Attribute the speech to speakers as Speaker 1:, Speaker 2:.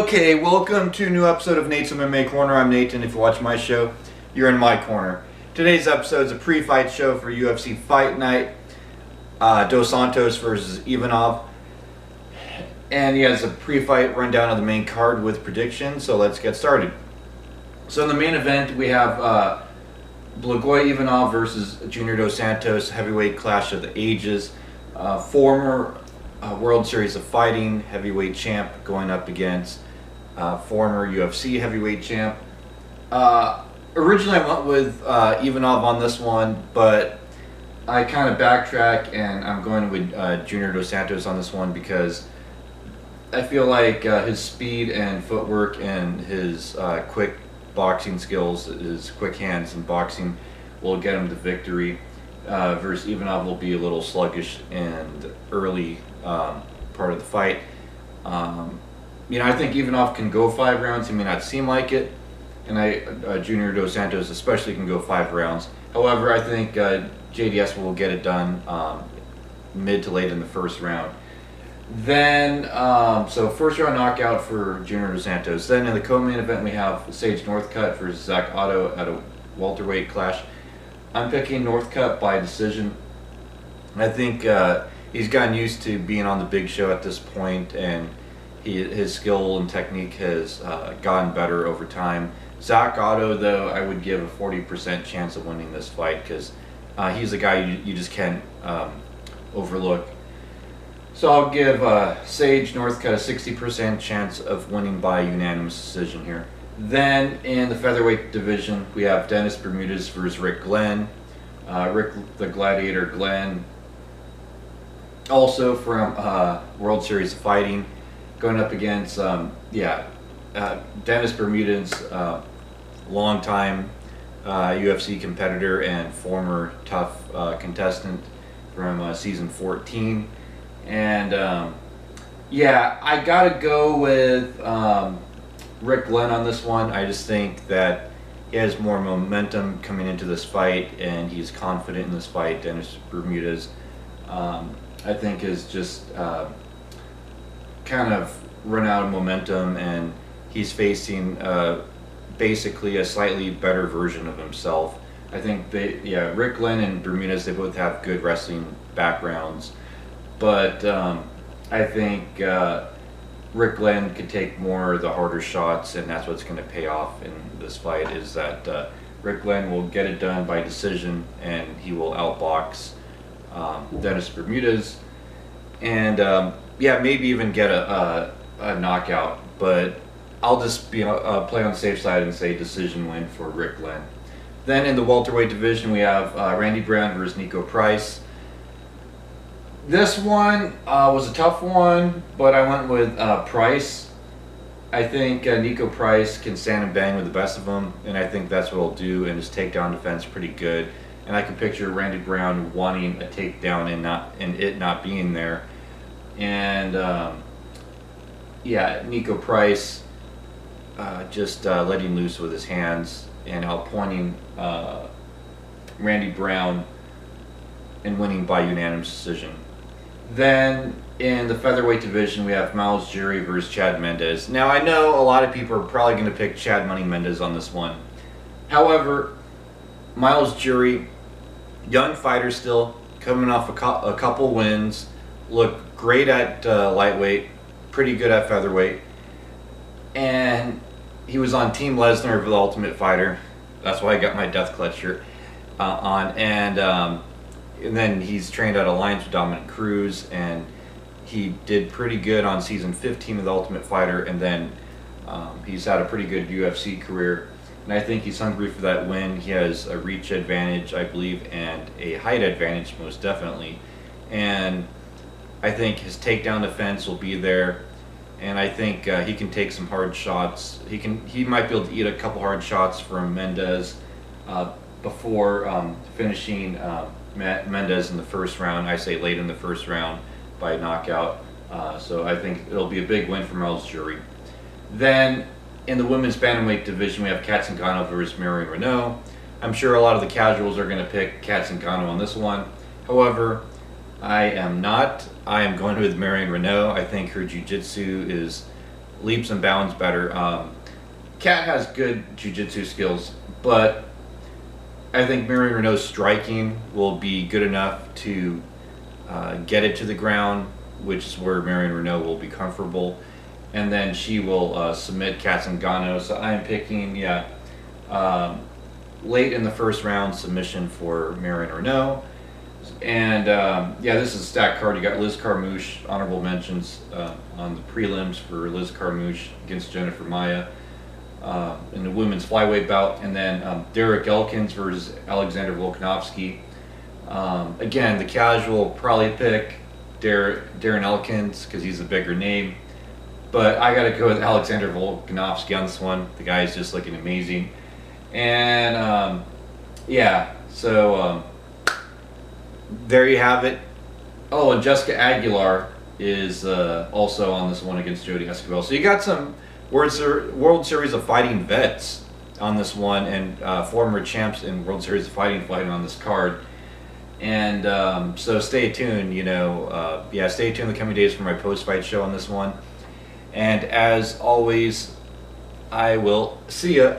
Speaker 1: Okay, welcome to a new episode of Nate's MMA Corner. I'm Nate, and if you watch my show, you're in my corner. Today's episode is a pre-fight show for UFC Fight Night. Dos Santos versus Ivanov. And he has a pre-fight rundown of the main card with predictions, so let's get started. So in the main event, we have Blagoy Ivanov versus Junior Dos Santos, heavyweight clash of the ages. Former World Series of Fighting heavyweight champ going up against former UFC heavyweight champ. Originally I went with Ivanov on this one, but I kind of backtrack and I'm going with Junior Dos Santos on this one because I feel like his speed and footwork and his quick boxing skills, his quick hands in boxing will get him the victory. Versus Ivanov will be a little sluggish in the early part of the fight. I think Ivanov can go 5 rounds. He may not seem like it, and Junior Dos Santos especially can go 5 rounds. However, I think JDS will get it done mid to late in the first round. Then, so first round knockout for Junior Dos Santos. Then in the co-main event we have Sage Northcutt versus Zach Otto at a welterweight clash. I'm picking Northcutt by decision. I think he's gotten used to being on the big show at this point, and his skill and technique has gotten better over time. Zach Otto, though, I would give a 40% chance of winning this fight because he's a guy you just can't overlook. So I'll give Sage Northcutt a 60% chance of winning by unanimous decision here. Then in the featherweight division, we have Dennis Bermudez versus Rick Glenn. Rick the Gladiator Glenn, also from World Series of Fighting, going up against Dennis Bermudez, longtime UFC competitor and former tough contestant from season 14. And I gotta go with Rick Glenn on this one. I just think that he has more momentum coming into this fight and he's confident in this fight. Dennis Bermudez, I think, is just kind of run out of momentum, and he's facing basically a slightly better version of himself. I think Rick Glenn and Bermudez, they both have good wrestling backgrounds, but I think Rick Glenn could take more of the harder shots, and that's what's going to pay off in this fight, is that Rick Glenn will get it done by decision and he will outbox Dennis Bermudez and maybe even get a knockout, but I'll just play on the safe side and say decision win for Rick Glenn. Then in the welterweight division we have Randy Brown versus Nico Price. This one was a tough one, but I went with Price. I think Nico Price can stand and bang with the best of them, and I think that's what he'll do, and his takedown defense pretty good. And I can picture Randy Brown wanting a takedown and it not being there. And Nico Price just letting loose with his hands and outpointing Randy Brown and winning by unanimous decision. Then in the featherweight division we have Miles Jury versus Chad Mendes. Now I know a lot of people are probably going to pick Chad Money Mendes on this one. However, Miles Jury, young fighter still, coming off a couple wins, looked great at lightweight, pretty good at featherweight, and he was on Team Lesnar for the Ultimate Fighter. That's why I got my Death Clutch shirt on. And then he's trained at Alliance with Dominic Cruz, and he did pretty good on season 15 of the Ultimate Fighter, and then he's had a pretty good UFC career. And I think he's hungry for that win. He has a reach advantage, I believe, and a height advantage, most definitely. And I think his takedown defense will be there, and I think he can take some hard shots. He might be able to eat a couple hard shots from Mendes before finishing Mendes in the first round. I say late in the first round by knockout. So I think it'll be a big win for Miles Jury. Then in the women's bantamweight division we have Kat Zingano versus Marion Renault. I'm sure a lot of the casuals are going to pick Kat Zingano on this one. However, I am not. I am going with Marion Renault. I think her jiu-jitsu is leaps and bounds better. Kat has good jiu-jitsu skills, but I think Marion Renault's striking will be good enough to get it to the ground, which is where Marion Renault will be comfortable, and then she will submit Kat Zingano. So I'm picking, late in the first round submission for Marion Renault. And this is a stacked card. You got Liz Carmouche, honorable mentions on the prelims for Liz Carmouche against Jennifer Maia in the women's flyweight bout, and then Derek Elkins versus Alexander Volkanovski. Again, the casual probably pick Darren Elkins because he's a bigger name, but I got to go with Alexander Volkanovski on this one. The guy is just looking amazing, and there you have it. Oh, and Jessica Aguilar is also on this one against Jodie Escobar. So you got some World Series of Fighting vets on this one, and former champs in World Series of Fighting on this card. And so stay tuned. Stay tuned the coming days for my post-fight show on this one. And as always, I will see ya.